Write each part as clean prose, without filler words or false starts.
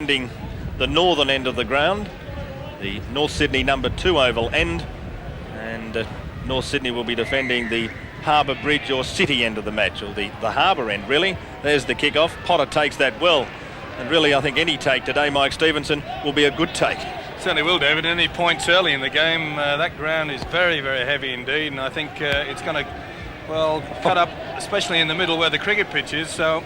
defending the northern end of the ground, the North Sydney number 2 oval end, and North Sydney will be defending the Harbour Bridge or City end of the match, or the Harbour end really. There's the kick-off. Potter takes that well, and really I think any take today, Mike Stevenson, will be a good take. Certainly will, David. Any points early in the game, that ground is very, very heavy indeed, and I think it's going to, well, cut up, especially in the middle where the cricket pitch is. So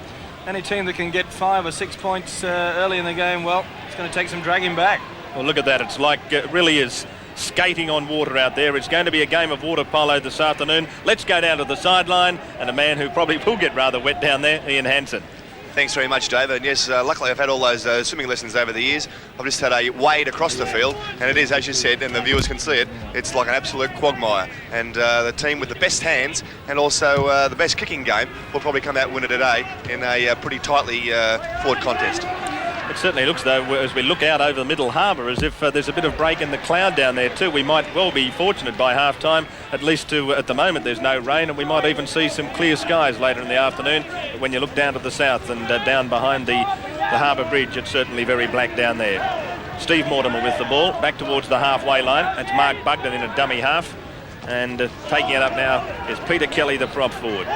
any team that can get 5 or 6 points early in the game, well, it's going to take some dragging back. Well, look at that. It's like it really is skating on water out there. It's going to be a game of water polo this afternoon. Let's go down to the sideline, and a man who probably will get rather wet down there, Ian Hansen. Thanks very much, David. And yes, luckily I've had all those swimming lessons over the years. I've just had a wade across the field, and it is, as you said, and the viewers can see it, it's like an absolute quagmire. And the team with the best hands and also the best kicking game will probably come out winner today in a pretty tightly fought contest. It certainly looks, though, as we look out over the middle harbour, as if there's a bit of break in the cloud down there too. We might well be fortunate by half-time, at least at the moment there's no rain, and we might even see some clear skies later in the afternoon. But when you look down to the south and down behind the Harbour Bridge, it's certainly very black down there. Steve Mortimer with the ball, back towards the halfway line. It's Mark Bugden in a dummy half, and taking it up now is Peter Kelly, the prop forward.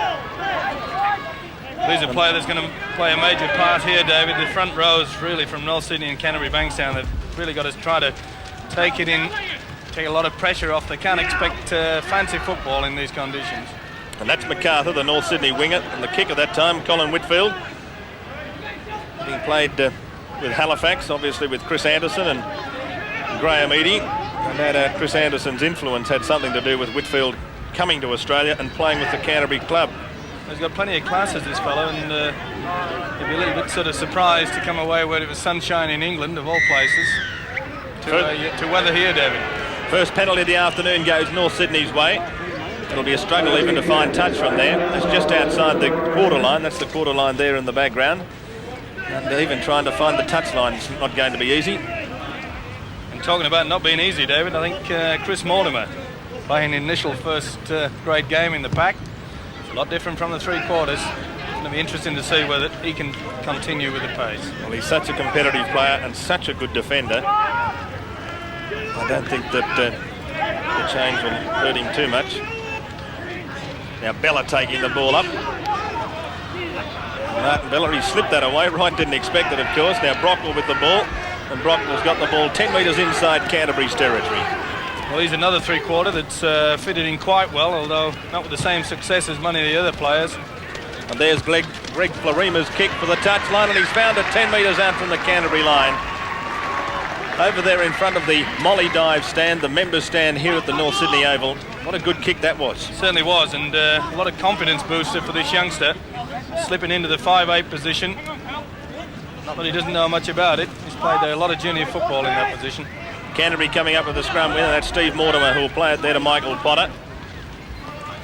He's a player that's going to play a major part here, David. The front rows, really, from North Sydney and Canterbury Bankstown, they've really got to try to take it in, take a lot of pressure off. They can't expect fancy football in these conditions. And that's MacArthur, the North Sydney winger, and the kick at that time, Colin Whitfield. Being played with Halifax, obviously with Chris Anderson and Graham Eadie. And that Chris Anderson's influence had something to do with Whitfield coming to Australia and playing with the Canterbury club. He's got plenty of classes, this fellow, and you'd be a little bit sort of surprised to come away where it was sunshine in England, of all places, to weather here, David. First penalty of the afternoon goes North Sydney's way. It'll be a struggle even to find touch from there. It's just outside the quarter line. That's the quarter line there in the background. And even trying to find the touch line is not going to be easy. And talking about not being easy, David, I think Chris Mortimer playing the initial first grade game in the pack. A lot different from the 3 quarters. It's going to be interesting to see whether he can continue with the pace. Well, he's such a competitive player and such a good defender. I don't think that the change will hurt him too much. Now Bella taking the ball up. Martin Bella, he slipped that away. Wright didn't expect it, of course. Now Brockwell with the ball, and Brockwell's got the ball 10 metres inside Canterbury's territory. Well, he's another 3-quarter that's fitted in quite well, although not with the same success as many of the other players. And there's Greg Florima's kick for the touchline, and he's found it 10 metres out from the Canterbury line. Over there in front of the Molly Dive stand, the members stand here at the North Sydney Oval. What a good kick that was. Certainly was, and a lot of confidence booster for this youngster. Slipping into the 5'8" position. Not that he doesn't know much about it. He's played a lot of junior football in that position. Canterbury coming up with the scrum winner. That's Steve Mortimer, who will play it there to Michael Potter.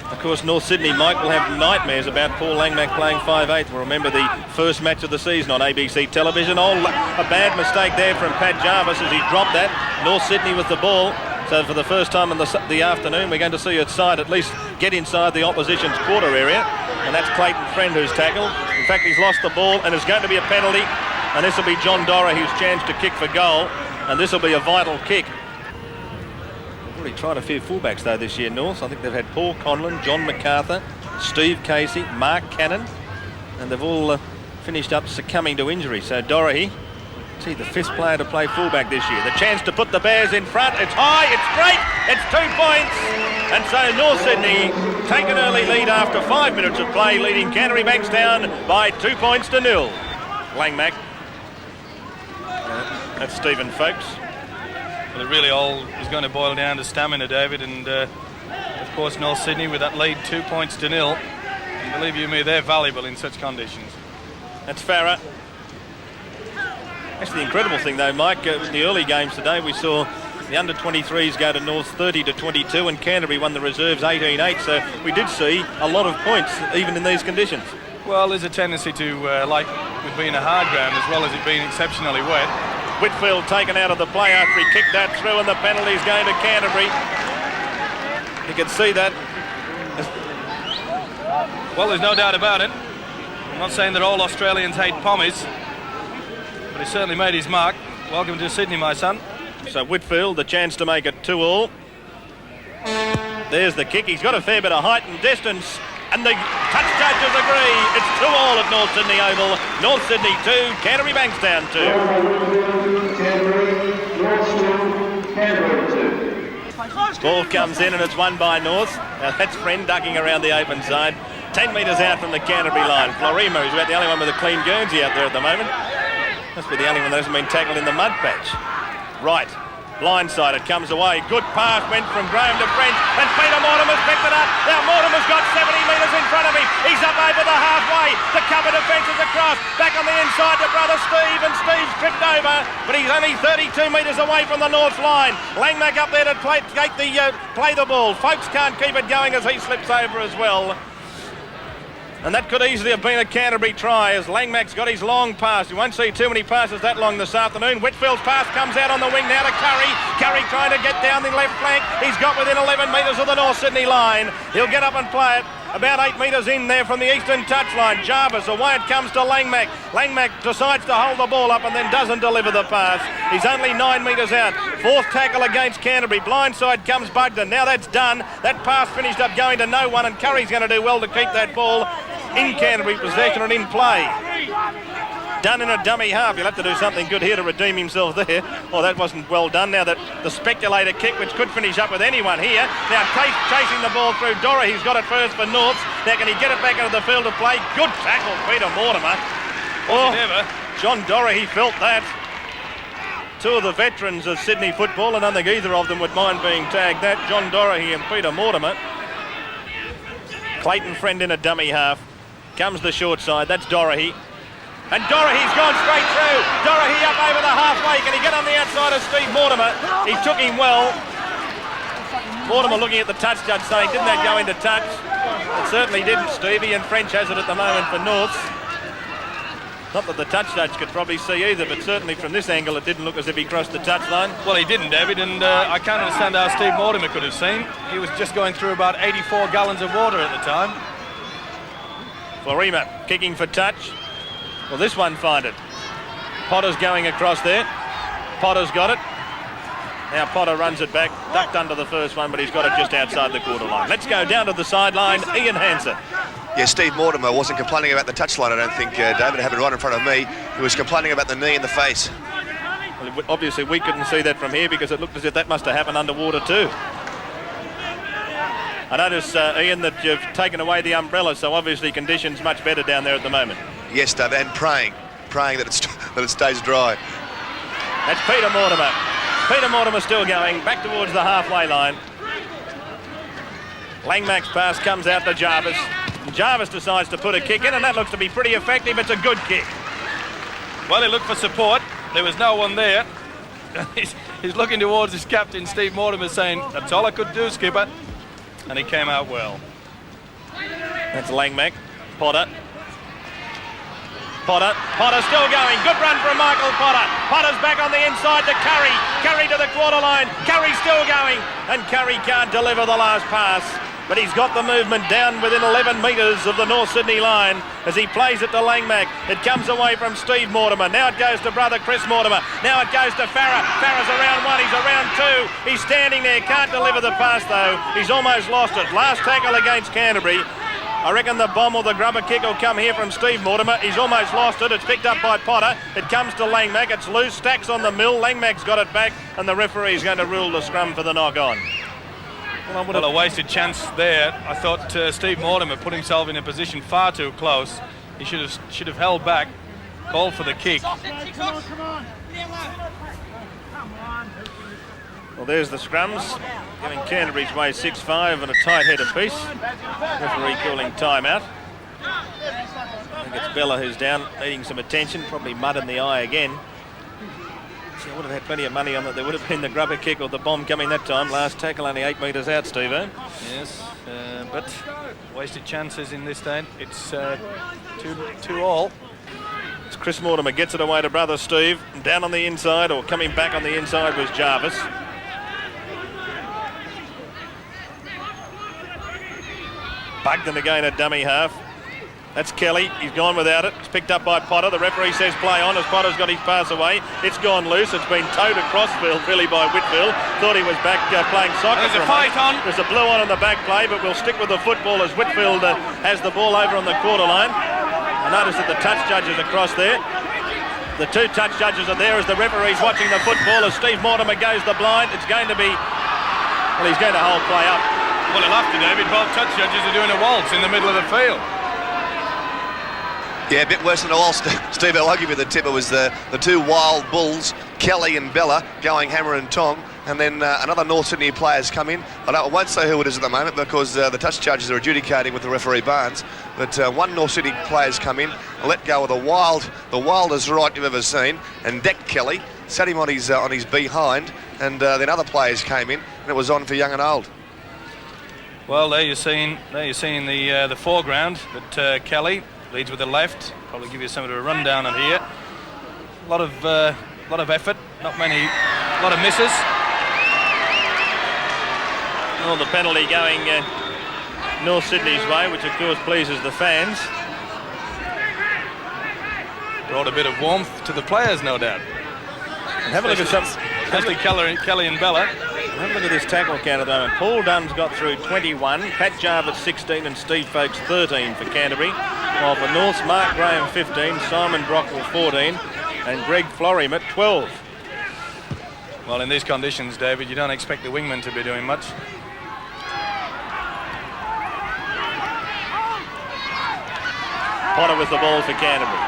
Of course, North Sydney, Mike, will have nightmares about Paul Langmack playing 5'8". We'll remember the first match of the season on ABC television. Oh, a bad mistake there from Pat Jarvis as he dropped that. North Sydney with the ball. So for the first time in the afternoon, we're going to see its side at least get inside the opposition's quarter area. And that's Clayton Friend who's tackled. In fact, he's lost the ball, and it's going to be a penalty. And this will be John Dorahue's chance to kick for goal. And this will be a vital kick. They've already tried a few fullbacks, though, this year, North. I think they've had Paul Conlon, John MacArthur, Steve Casey, Mark Cannon. And they've all finished up succumbing to injury. So Dorahue, the 5th player to play fullback this year. The chance to put the Bears in front. It's high, it's great, it's 2 points. And so North Sydney take an early lead after 5 minutes of play, leading Canterbury Bankstown by 2 points to 0. Langmack. That's Stephen Folkes. Well, it really all is going to boil down to stamina, David, and of course North Sydney with that lead 2 points to 0. And believe you me, they're valuable in such conditions. That's Farah. That's the incredible thing, though, Mike. In the early games today, we saw the under-23s go to North 30-22, and Canterbury won the reserves 18-8. So we did see a lot of points, even in these conditions. Well, there's a tendency to, like with being a hard ground as well as it being exceptionally wet. Whitfield taken out of the play after he kicked that through, and the penalty's going to Canterbury. You can see that. Well, there's no doubt about it. I'm not saying that all Australians hate pommies, but he certainly made his mark. Welcome to Sydney, my son. So Whitfield, the chance to make it 2-all. There's the kick. He's got a fair bit of height and distance. And the touch judges agree. It's 2-all at North Sydney Oval. North Sydney 2, Canterbury Bankstown 2. Ball comes in and it's won by North. Now that's Friend ducking around the open side. 10 metres out from the Canterbury line. Florimo is about the only one with a clean Guernsey out there at the moment. Must be the only one that hasn't been tackled in the mud patch. Right. Blindside, it comes away. Good pass went from Graham to French, and Peter Mortimer's picked it up. Now Mortimer's got 70 metres in front of him. He's up over the halfway. The cover defence is across. Back on the inside to brother Steve, and Steve's tripped over, but he's only 32 metres away from the North line. Langmack up there to play the ball. Folks can't keep it going as he slips over as well. And that could easily have been a Canterbury try as Langmack's got his long pass. You won't see too many passes that long this afternoon. Whitfield's pass comes out on the wing now to Curry. Curry trying to get down the left flank. He's got within 11 metres of the North Sydney line. He'll get up and play it. About 8 metres in there from the eastern touchline. Jarvis, away it comes to Langmack. Langmack decides to hold the ball up and then doesn't deliver the pass. He's only 9 metres out. Fourth tackle against Canterbury. Blindside comes Bugden. Now that's done. That pass finished up going to no one, and Curry's going to do well to keep that ball in Canterbury possession and in play. Done in a dummy half. He'll have to do something good here to redeem himself there. Oh, that wasn't well done. Now that the speculator kick, which could finish up with anyone here. Now chasing the ball through Dora. He's got it first for Norths. Now can he get it back into the field of play? Good tackle, Peter Mortimer. Oh, John Dora, he felt that. Two of the veterans of Sydney football, and I don't think either of them would mind being tagged that. John Dorahy and Peter Mortimer. Clayton Friend in a dummy half. Comes the short side, that's Dorahy. And Dorahy's gone straight through. Dorahy up over the halfway. Can he get on the outside of Steve Mortimer? He took him well. Mortimer looking at the touch judge saying, didn't that go into touch? It certainly didn't, Stevie, and French has it at the moment for Norths. Not that the touch judge could probably see either, but certainly from this angle it didn't look as if he crossed the touchline. Well, he didn't, David, and I can't understand how Steve Mortimer could have seen. He was just going through about 84 gallons of water at the time. Florima kicking for touch. Well, this one find it. Potter's going across there. Potter's got it. Now Potter runs it back, ducked under the first one, but he's got it just outside the quarter line. Let's go down to the sideline. Ian Hansen. Yeah, Steve Mortimer wasn't complaining about the touchline, I don't think, David. I have it right in front of me. He was complaining about the knee in the face. Well, obviously, we couldn't see that from here because it looked as if that must have happened underwater too. I notice, Ian, that you've taken away the umbrella, so obviously conditions much better down there at the moment. Yes, David, and praying that it stays dry. That's Peter Mortimer. Peter Mortimer still going, back towards the halfway line. Langmack's pass comes out to Jarvis. Jarvis decides to put a kick in, and that looks to be pretty effective. It's a good kick. Well, he looked for support. There was no one there. He's looking towards his captain, Steve Mortimer, saying, that's all I could do, skipper. And he came out well. That's Langmack. Potter. Potter still going. Good run from Michael Potter. Potter's back on the inside to Curry. Curry to the quarter line. Curry still going. And Curry can't deliver the last pass. But he's got the movement down within 11 metres of the North Sydney line as he plays it to Langmack. It comes away from Steve Mortimer. Now it goes to brother Chris Mortimer. Now it goes to Farah. Farah's around one. He's around two. He's standing there. Can't deliver the pass though. He's almost lost it. Last tackle against Canterbury. I reckon the bomb or the grubber kick will come here from Steve Mortimer. He's almost lost it. It's picked up by Potter. It comes to Langmack. It's loose. Stacks on the mill. Langmack's got it back. And the referee's going to rule the scrum for the knock-on. Well, a wasted chance there. I thought Steve Mortimer put himself in a position far too close. He should have held back, called for the kick. Well, there's the scrums, giving Canterbury's way 6-5 and a tight head apiece. Referee calling timeout. I think it's Bella who's down, needing some attention, probably mud in the eye again. I would have had plenty of money on that. There would have been the grubber kick or the bomb coming that time. Last tackle only 8 metres out, Steve-o. Yes, but wasted chances in this day. It's 2-all. It's Chris Mortimer gets it away to brother Steve. And down on the inside, or coming back on the inside, was Jarvis. Bugden again at dummy half. That's Kelly. He's gone without it. It's picked up by Potter. The referee says play on as Potter's got his pass away. It's gone loose. It's been towed across field really by Whitfield. Thought he was back playing soccer. There's a fight on. There's a blue on in the back play, but we'll stick with the football as Whitfield has the ball over on the quarter line. I notice that the touch judge is across there. The two touch judges are there as the referee's watching the football as Steve Mortimer goes the blind. It's going to be, well, he's going to hold play up. Well, he'll have to, David. Both touch judges are doing a waltz in the middle of the field. Yeah, a bit worse than a while, Steve. I'll give you the tip. It was the two wild bulls, Kelly and Bella, going hammer and tong, and then another North Sydney players come in. I won't say who it is at the moment because the touch judges are adjudicating with the referee Barnes, but one North Sydney players come in, let go of the wildest right you've ever seen, and decked Kelly, sat him on his behind, and then other players came in, and it was on for young and old. Well, there you're seeing the foreground, but Kelly leads with the left. Probably give you some of a rundown on here. A lot of effort, a lot of misses. Well, the penalty going North Sydney's way, which of course pleases the fans. Brought a bit of warmth to the players, no doubt. And have a look at some. Especially Kelly and Bella. Have a look at this tackle count at the moment. Paul Dunn's got through 21, Pat Jarvis 16 and Steve Folkes 13 for Canterbury. While for North's, Mark Graham 15, Simon Brockwell 14 and Greg Florim at 12. Well, in these conditions, David, you don't expect the wingman to be doing much. Potter with the ball for Canterbury.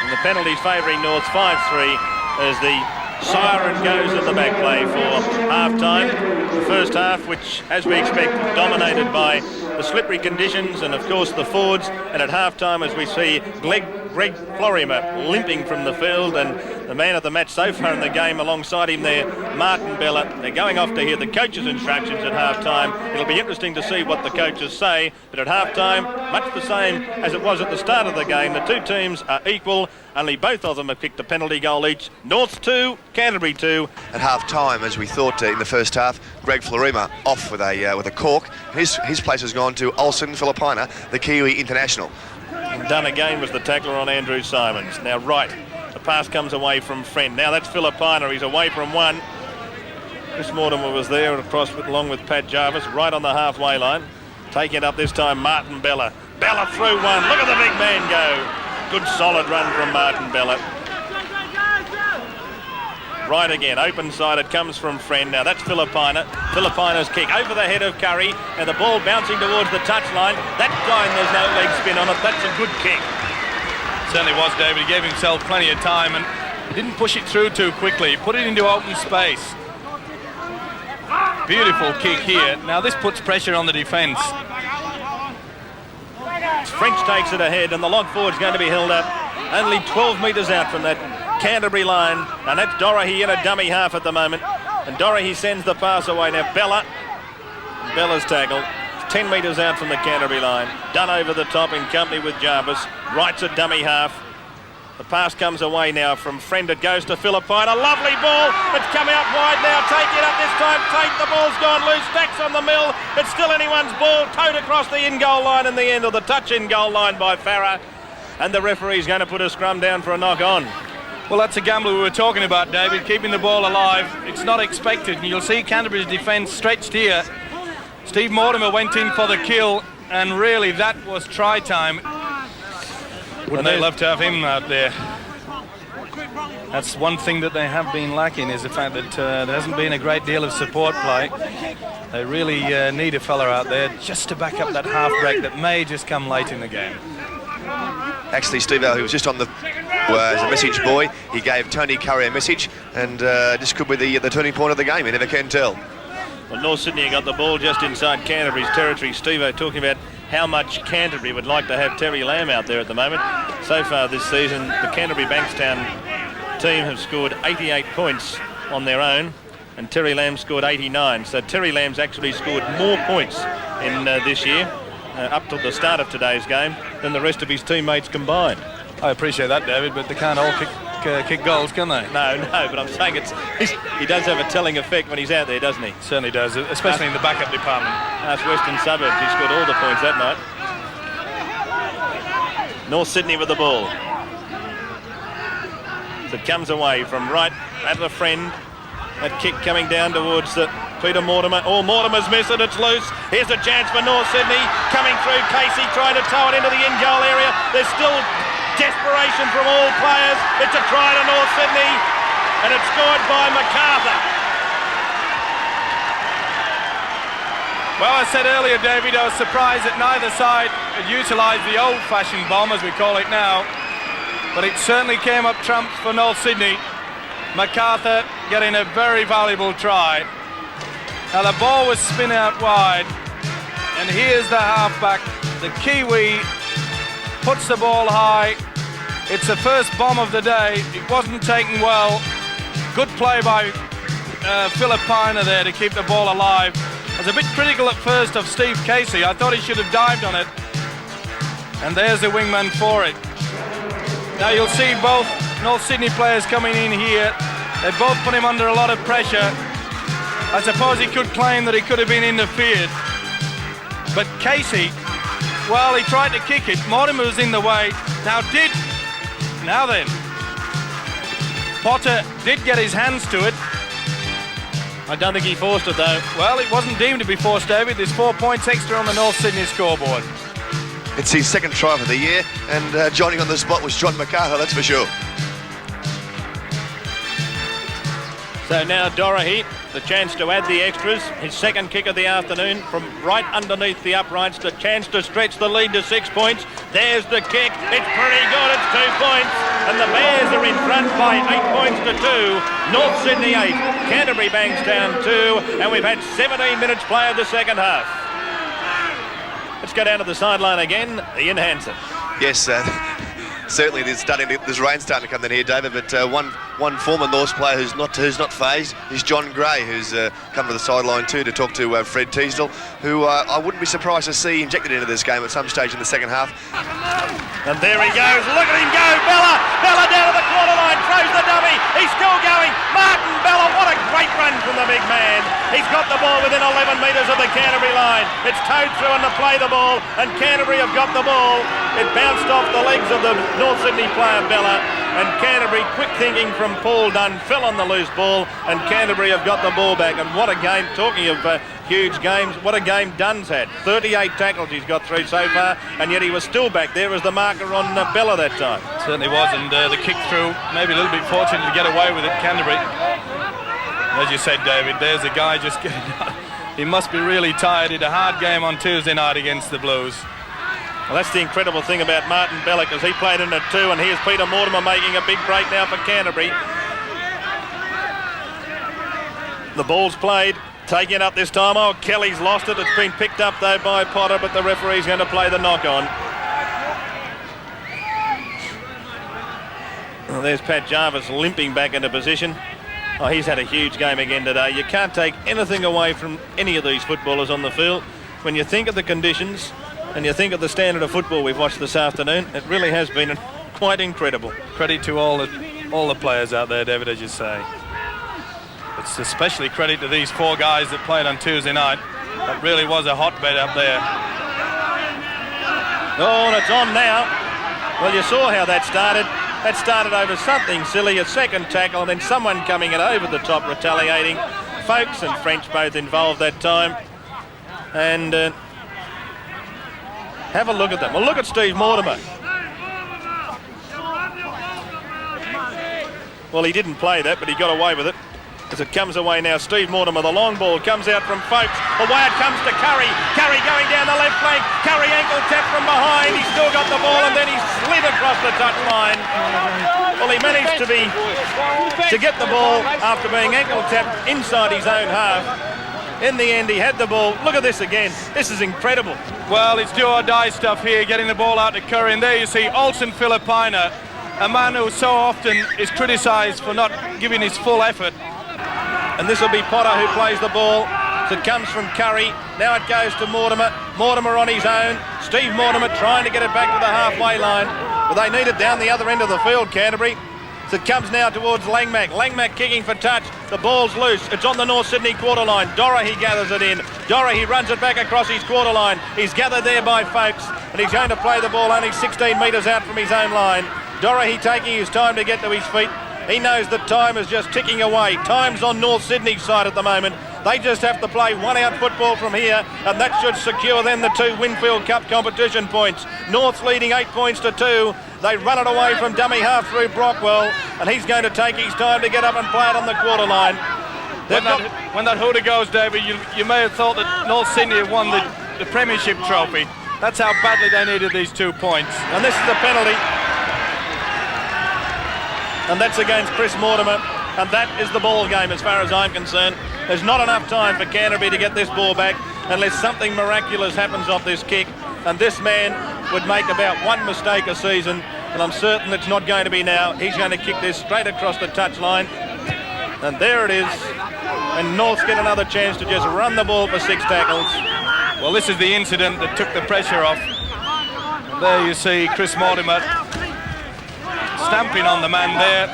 And the penalties favouring North's 5-3 as the siren goes in the back play for half-time. The first half, which, as we expect, dominated by the slippery conditions and, of course, the forwards. And at half-time, as we see Greg Florimer limping from the field, and the man of the match so far in the game alongside him there, Martin Bella. They're going off to hear the coach's instructions at half-time. It'll be interesting to see what the coaches say, but at half-time, much the same as it was at the start of the game. The two teams are equal. Only both of them have kicked a penalty goal each. North 2, Canterbury 2. At half-time, as we thought in the first half, Greg Florima off with a cork. His place has gone to Olsen Filipina, the Kiwi international. And done again was the tackler on Andrew Simons. Now right, the pass comes away from Friend. Now that's Filipina. He's away from one. Chris Mortimer was there across along with Pat Jarvis, right on the halfway line. Taking it up this time, Martin Bella. Bella through one. Look at the big man go. Good solid run from Martin Bella. Right again, open side, it comes from Friend. Now that's Filipina. Filipina's kick over the head of Curry, and the ball bouncing towards the touchline. That guy, and there's no leg spin on it. That's a good kick. Certainly was, David. He gave himself plenty of time and didn't push it through too quickly. Put it into open space. Beautiful kick here. Now this puts pressure on the defence. French takes it ahead, and the lock forward's going to be held up only 12 metres out from that Canterbury line, and that's Dorahy in a dummy half at the moment, and Dorahy sends the pass away. Now Bella's tackle, 10 metres out from the Canterbury line, done over the top in company with Jarvis, rights a dummy half. The pass comes away now from Friend. It goes to Filipina. Lovely ball. It's come out wide now. Take it up this time. Tate, the ball's gone loose. Stacks on the mill. It's still anyone's ball. Towed across the in-goal line in the end, or the touch in-goal line by Farah. And the referee's going to put a scrum down for a knock-on. Well, that's a gamble we were talking about, David, keeping the ball alive. It's not expected. And you'll see Canterbury's defence stretched here. Steve Mortimer went in for the kill, and really that was try time. Wouldn't they love to have him out there? That's one thing that they have been lacking, is the fact that there hasn't been a great deal of support play. They really need a fella out there just to back up that half break that may just come late in the game. Actually, Steve, who was just on the as a message boy, he gave Tony Curry a message, and this could be the turning point of the game. You never can tell. Well, North Sydney got the ball just inside Canterbury's territory. Steve-O talking about how much Canterbury would like to have Terry Lamb out there at the moment. So far this season, the Canterbury Bankstown team have scored 88 points on their own, and Terry Lamb scored 89. So Terry Lamb's actually scored more points in this year, up to the start of today's game, than the rest of his teammates combined. I appreciate that, David, but they can't all kick goals, can they? No, but I'm saying he does have a telling effect when he's out there, doesn't he? Certainly does, especially in the backup department. Western Suburbs, he scored all the points that night. North Sydney with the ball. So it comes away from right at the friend. That kick coming down towards Peter Mortimer. Oh, Mortimer's missed it. It's loose. Here's a chance for North Sydney. Coming through, Casey trying to tow it into the in-goal area. There's still desperation from all players. It's a try to North Sydney, and it's scored by MacArthur. Well, I said earlier, David, I was surprised that neither side had utilised the old-fashioned bomb, as we call it now. But it certainly came up trumps for North Sydney. MacArthur getting a very valuable try. Now the ball was spin out wide, and here's the halfback, the Kiwi, puts the ball high. It's the first bomb of the day. It wasn't taken well. Good play by Filipina there to keep the ball alive. I was a bit critical at first of Steve Casey. I thought he should have dived on it. And there's the wingman for it. Now you'll see both North Sydney players coming in here. They both put him under a lot of pressure. I suppose he could claim that he could have been interfered. But Casey, well, he tried to kick it. Mortimer was in the way. Now then, Potter did get his hands to it. I don't think he forced it though. Well, it wasn't deemed to be forced, David. There's 4 points extra on the North Sydney scoreboard. It's his second try of the year, and joining on the spot was John MacArthur, that's for sure. So now Dorahy, the chance to add the extras. His second kick of the afternoon from right underneath the uprights. The chance to stretch the lead to 6 points. There's the kick. It's pretty good. It's 2 points. And the Bears are in front by 8 points to 2. North Sydney 8. Canterbury Bankstown 2. And we've had 17 minutes play of the second half. Let's go down to the sideline again. Ian Hansen. Yes, certainly there's rain starting to come in here, David, but one former Norths player who's not phased is John Gray, who's come to the sideline too to talk to Fred Teasdale, who I wouldn't be surprised to see injected into this game at some stage in the second half. And there he goes. Look at him go. Bella down to the quarter line, throws the dummy. He's still going. Martin Bella, what a great run from the big man. He's got the ball within 11 metres of the Canterbury line. It's towed through and to play the ball, and Canterbury have got the ball. It bounced off the legs of the North Sydney player Bella, and Canterbury, quick thinking from Paul Dunn, fell on the loose ball, and Canterbury have got the ball back. And what a game, talking of huge games, what a game Dunn's had. 38 tackles he's got through so far, and yet he was still back there as the marker on Bella that time. Certainly was, and the kick through, maybe a little bit fortunate to get away with it, Canterbury. As you said, David, there's a guy just getting out. He must be really tired. He had a hard game on Tuesday night against the Blues. Well, that's the incredible thing about Martin Bella, because he played in it too, and here's Peter Mortimer making a big break now for Canterbury. The ball's played, taking it up this time. Oh, Kelly's lost it. It's been picked up though by Potter, but the referee's going to play the knock on. Well, there's Pat Jarvis limping back into position. Oh, he's had a huge game again today. You can't take anything away from any of these footballers on the field. When you think of the conditions and you think of the standard of football we've watched this afternoon, it really has been quite incredible. Credit to all the players out there, David, as you say. It's especially credit to these 4 guys that played on Tuesday night. That really was a hotbed up there. Oh, and it's on now. Well, you saw how that started. That started over something silly, a second tackle, and then someone coming in over the top retaliating. Folks and French both involved that time. And have a look at them. Well, look at Steve Mortimer. Well, he didn't play that, but he got away with it. As it comes away now, Steve Mortimer, the long ball comes out from Folks. Away it comes to Curry. Curry going down the left flank. Curry ankle tap from behind. He's still got the ball, and then he slid across the touch line. Well, he managed to get the ball after being ankle tapped inside his own half. In the end, he had the ball. Look at this again. This is incredible. Well, it's do or die stuff here, getting the ball out to Curry. And there you see Olsen Filipina, a man who so often is criticised for not giving his full effort. And this will be Potter who plays the ball. So it comes from Curry. Now it goes to Mortimer. Mortimer on his own. Steve Mortimer trying to get it back to the halfway line. But they need it down the other end of the field, Canterbury. So it comes now towards Langmack. Langmack kicking for touch. The ball's loose. It's on the North Sydney quarter line. Dorahy gathers it in. Dorahy runs it back across his quarter line. He's gathered there by Folkes, and he's going to play the ball only 16 metres out from his own line. Dorahy taking his time to get to his feet. He knows that time is just ticking away. Time's on North Sydney's side at the moment. They just have to play one-out football from here, and that should secure then the 2 Winfield Cup competition points. North's leading 8 points to 2. They run it away from dummy half through Brockwell, and he's going to take his time to get up and play it on the quarter line. When that hooter goes, David, you may have thought that North Sydney had won the premiership trophy. That's how badly they needed these 2 points. And this is a penalty. And that's against Chris Mortimer. And that is the ball game as far as I'm concerned. There's not enough time for Canterbury to get this ball back unless something miraculous happens off this kick. And this man would make about 1 mistake a season, and I'm certain it's not going to be now. He's going to kick this straight across the touchline. And there it is. And North's get another chance to just run the ball for 6 tackles. Well, this is the incident that took the pressure off. And there you see Chris Mortimer stamping on the man there.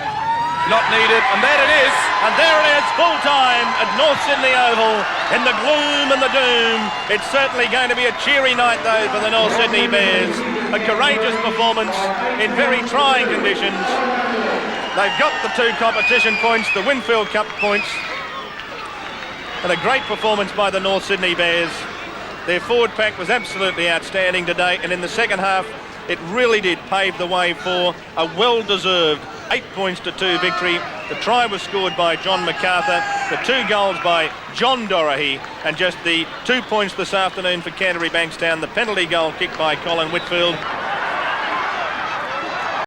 Not needed, and there it is. And there it is, full time at North Sydney Oval in the gloom and the doom. It's certainly going to be a cheery night, though, for the North Sydney Bears. A courageous performance in very trying conditions. They've got the 2 competition points, the Winfield Cup points, and a great performance by the North Sydney Bears. Their forward pack was absolutely outstanding today, and in the second half, it really did pave the way for a well-deserved 8 points to 2 victory. The try was scored by John MacArthur, the 2 goals by John Dorahy, and just the 2 points this afternoon for Canterbury Bankstown, the penalty goal kicked by Colin Whitfield.